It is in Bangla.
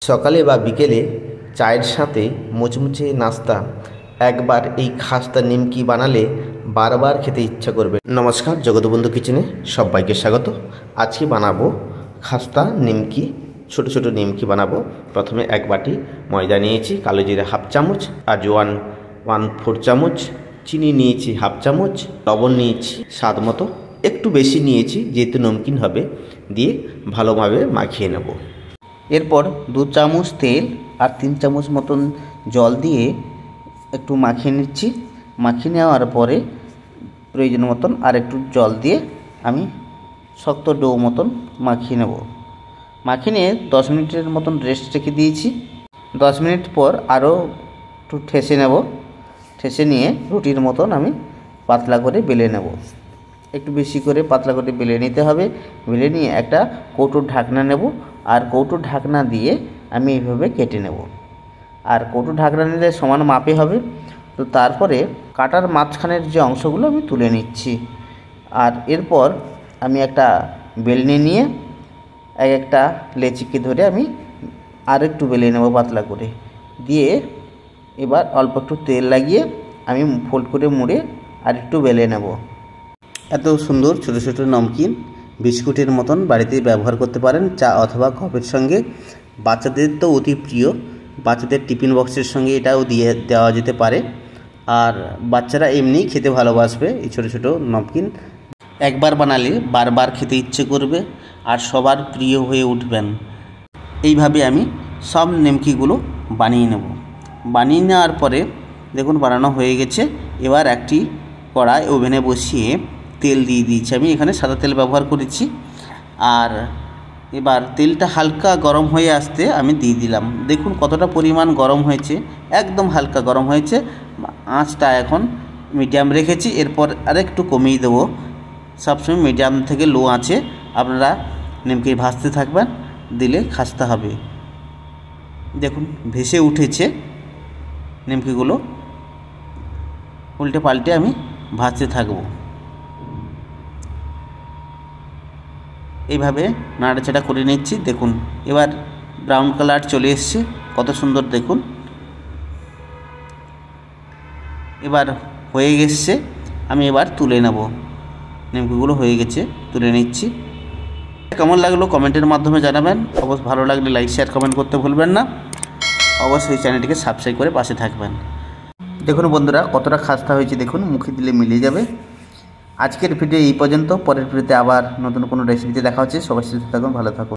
সকালে বা বিকেলে চায়ের সাথে মুচমুচে নাস্তা একবার এই খাস্তা নিমকি বানালে বারবার খেতে ইচ্ছা করবে। নমস্কার, জগৎবন্ধু কিচেনে সবাইকে স্বাগত। আজকে বানাবো খাস্তা নিমকি। ছোট ছোট নিমকি বানাবো। প্রথমে এক বাটি ময়দা নিয়েছি, কালো জিরা হাফ চামচ, আজওয়ান 1/4 চামচ, চিনি নিয়েছি হাফ চামচ, লবণ নিয়েছি স্বাদ মতো, একটু বেশি নিয়েছি যেহেতু নমকিন হবে, দিয়ে ভালোভাবে মাখিয়ে নেব। এরপর 2 চামচ তেল আর 3 চামচ মতন জল দিয়ে একটু মাখিয়ে নিচ্ছি। মাখিয়ে নেওয়ার পরে প্রয়োজন মতন আর একটু জল দিয়ে আমি শক্ত ডো মতন মাখিয়ে নেব। মাখিয়ে নিয়ে 10 মিনিটের মতন রেস্ট রেখে দিয়েছি। 10 মিনিট পর আরও একটু ঠেসে নেব। ঠেসে নিয়ে রুটির মতন আমি পাতলা করে বেলে নেব। একটু বেশি করে পাতলা করে বেলে নিতে হবে। বেলে নিয়ে একটা কৌটোর ঢাকনা নেব, আর কৌটোর ঢাকনা দিয়ে আমি এইভাবে কেটে নেব। আর কৌটোর ঢাকনা নিলে সমান মাপে হবে। তো তারপরে কাটার মাঝখানের যে অংশগুলো আমি তুলে নিচ্ছি। আর এরপর আমি একটা বেলনি নিয়ে একটা লেচিকে ধরে আমি আর একটু বেলে নেব পাতলা করে। দিয়ে এবার অল্প একটু তেল লাগিয়ে আমি ফোল্ড করে মুড়ে আর একটু বেলে নেব। এত সুন্দর ছোট ছোট নমকিন বিস্কুটের মতন বাড়িতে ব্যবহার করতে পারেন চা অথবা কফির সঙ্গে। বাচ্চাদের তো অতি প্রিয়, বাচ্চাদের টিফিন বক্সের সঙ্গে এটাও দেওয়া যেতে পারে। আর বাচ্চারা এমনিই খেতে ভালোবাসবে এই ছোট ছোট নমকিন। একবার বানালে বারবার খেতে ইচ্ছে করবে আর সবার প্রিয় হয়ে উঠবেন। এইভাবে আমি সব নিমকিগুলো বানিয়ে নেব। বানিয়ে নেওয়ার পরে দেখুন বানানো হয়ে গেছে। এবার একটি কড়াই ওভেনে বসিয়ে তেল দিয়ে দিয়েছি। আমি এখানে সাদা তেল ব্যবহার করেছি। আর এবার তেলটা হালকা গরম হয়ে আসতে আমি দিয়ে দিলাম। দেখুন কতটা পরিমাণ গরম হয়েছে, একদম হালকা গরম হয়েছে। আঁচটা এখন মিডিয়াম রেখেছি। এরপর আরেকটু কমিয়ে দেবো। সবসময় মিডিয়াম থেকে লো আঁচে আপনারা নিমকি ভাজতে থাকবেন, দিলে খাস্তা হবে। দেখুন ভেসে উঠেছে নিমকিগুলো। উল্টে পাল্টে আমি ভাজতে থাকবো। এইভাবে নাড়াচাড়া করে নিচ্ছি। দেখুন এবার ব্রাউন কালার চলে এসছে, কত সুন্দর দেখুন। এবার হয়ে গেছে, আমি এবার তুলে নেব। নিমকিগুলো হয়ে গেছে, তুলে নিচ্ছি। কেমন লাগলো কমেন্টের মাধ্যমে জানাবেন। অবশ্য ভালো লাগলে লাইক শেয়ার কমেন্ট করতে ভুলবেন না। অবশ্যই চ্যানেলটিকে সাবস্ক্রাইব করে পাশে থাকবেন। দেখুন বন্ধুরা কতটা খাস্তা হয়েছে, দেখুন মুখে দিলে মিলে যাবে। আজকের ভিডিও এই পর্যন্ত। পরের ভিডিওতে আবার নতুন কোনো রেসিপিতে দেখা হচ্ছে। সবাই সুস্থ থাকুন, ভালো থাকুন।